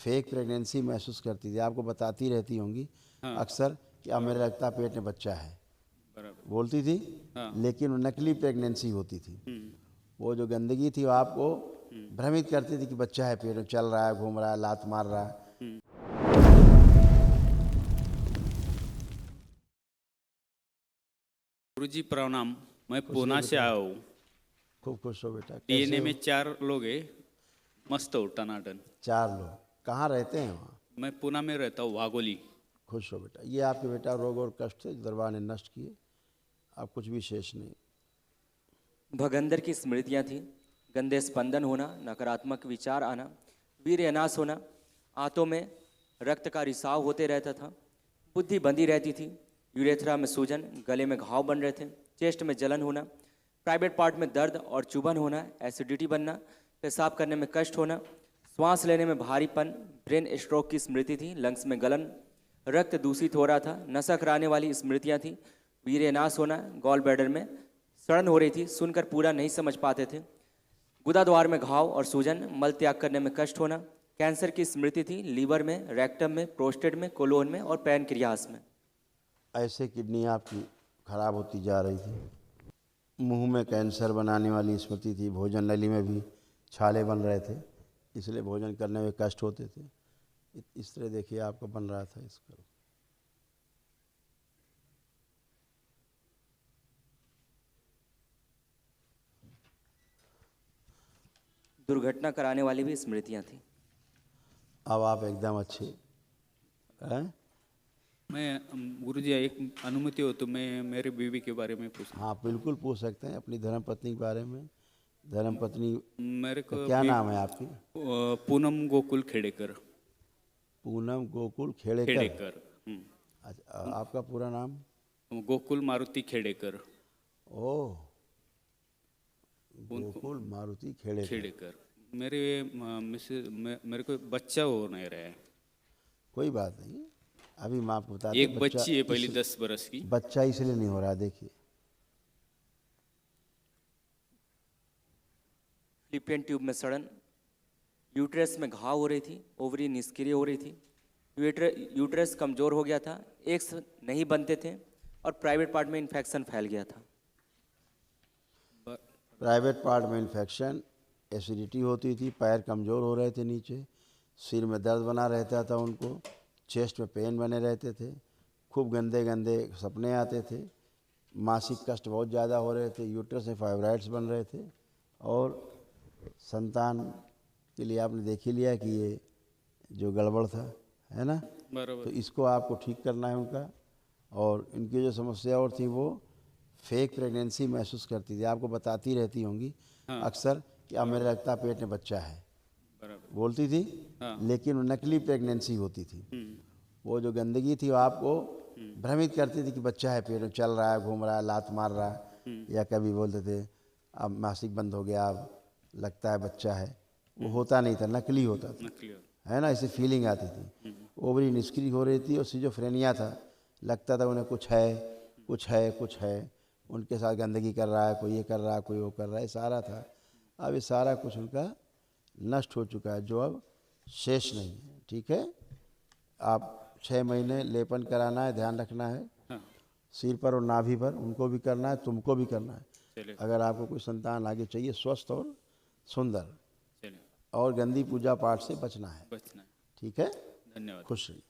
Fake pregnancy महसूस करती थी, आपको बताती रहती होंगी अक्सर कि अब मेरे लगता है पेट में बच्चा है, बराबर। बोलती थी। लेकिन वो नकली प्रेगनेंसी होती थी। वो जो गंदगी थी वो आपको भ्रमित करती थी कि बच्चा है पेट में, चल रहा है, घूम रहा है, लात मार रहा है। गुरुजी प्रणाम, मैं खुश रहो पूना से बेटा, आया हूँ। खूब खुश हो बेटा। कैसे डीएनए हो? में 4 लोग हैं, मस्त हो टनाटन। 4 लोग कहाँ रहते हैं वहाँ? मैं पूना में रहता हूँ, वाघोली। खुश हो बेटा। ये आपके बेटा रोग और कष्ट थे जो दरबार ने नष्ट किए, अब कुछ भी शेष नहीं। भगंदर की स्मृतियाँ थी, गंदे स्पंदन होना, नकारात्मक विचार आना, वीर्यनाश होना, आंतों में रक्त का रिसाव होते रहता था, बुद्धि बंधी रहती थी, यूरेथ्रा में सूजन, गले में घाव बन रहे थे, चेस्ट में जलन होना, प्राइवेट पार्ट में दर्द और चुभन होना, एसिडिटी बनना, पेशाब करने में कष्ट होना, श्वास लेने में भारीपन, ब्रेन स्ट्रोक की स्मृति थी, लंग्स में गलन, रक्त दूषित हो रहा था, नशा कराने वाली स्मृतियाँ थी, वीर्यनाश होना, गॉल ब्लैडर में सड़न हो रही थी, सुनकर पूरा नहीं समझ पाते थे, गुदा द्वार में घाव और सूजन, मल त्याग करने में कष्ट होना, कैंसर की स्मृति थी, लीवर में, रेक्टम में, प्रोस्टेट में, कोलोन में और पैनक्रियास में। ऐसे किडनी आपकी खराब होती जा रही थी। मुंह में कैंसर बनाने वाली स्मृति थी, भोजन नली में भी छाले बन रहे थे, इसलिए भोजन करने में कष्ट होते थे। इस तरह देखिए आपको बन रहा था इसका। दुर्घटना कराने वाली भी स्मृतियाँ थी। अब आप एकदम अच्छे हैं। मैं गुरुजी एक अनुमति हो तो मैं मेरे बीवी के बारे में पूछना। हाँ बिल्कुल पूछ सकते हैं, अपनी धर्मपत्नी के बारे में। धर्मपत्नी मेरे का को क्या नाम है आपकी? पूनम गोकुल खेड़ेकर। पूनम गोकुल खेड़ेकर। खेड़ेकर। अच्छा, आपका पूरा नाम? गोकुल मारुति खेड़ेकर। ओह, गोकुल मारुति खेड़ेकर। खेड़ेकर। मेरे मेरे को बच्चा हो नहीं रहा है। कोई बात नहीं, अभी मैं आपको बताता एक बच्ची है पहली 10 बरस की। बच्चा इसलिए नहीं हो रहा, देखिए। फिलिपियन ट्यूब में सड़न, यूट्रस में घाव हो रही थी, ओवरी निष्क्रिय हो रही थी, यूट्रस कमजोर हो गया था, एग्स नहीं बनते थे और प्राइवेट पार्ट में इन्फेक्शन फैल गया था। प्राइवेट पार्ट में इन्फेक्शन, एसिडिटी होती थी, पैर कमज़ोर हो रहे थे नीचे, सिर में दर्द बना रहता था उनको, चेस्ट में पेन बने रहते थे, खूब गंदे गंदे सपने आते थे, मासिक कष्ट बहुत ज़्यादा हो रहे थे, यूट्रस में फाइब्राइड्स बन रहे थे, और संतान के लिए आपने देख ही लिया कि ये जो गड़बड़ था, है ना। बराबर। तो इसको आपको ठीक करना है उनका। और इनकी जो समस्या और थी वो फेक प्रेगनेंसी महसूस करती थी, आपको बताती रहती होंगी अक्सर कि अब मेरे लगता है पेट में बच्चा है, बराबर। बोलती थी। लेकिन वो नकली प्रेगनेंसी होती थी। वो जो गंदगी थी वो आपको भ्रमित करती थी कि बच्चा है पेट में, चल रहा है, घूम रहा है, लात मार रहा है। या कभी बोलते थे अब मासिक बंद हो गया, अब लगता है बच्चा है। वो होता नहीं था, नकली होता था, है ना। ऐसी फीलिंग आती थी। ओवरी निष्क्रिय हो रही थी और सिजोफ्रेनिया था, लगता था उन्हें कुछ है, कुछ है, कुछ है, उनके साथ गंदगी कर रहा है, कोई ये कर रहा है, कोई वो कर रहा है, सारा था। अब ये सारा कुछ उनका नष्ट हो चुका है, जो अब शेष नहीं है। ठीक है, आप 6 महीने लेपन कराना है, ध्यान रखना है, सिर पर और नाभि पर, उनको भी करना है, तुमको भी करना है। अगर आपको कोई संतान आगे चाहिए स्वस्थ और सुंदर, और गंदी पूजा पाठ से बचना है। ठीक है, धन्यवाद। खुश रहिए।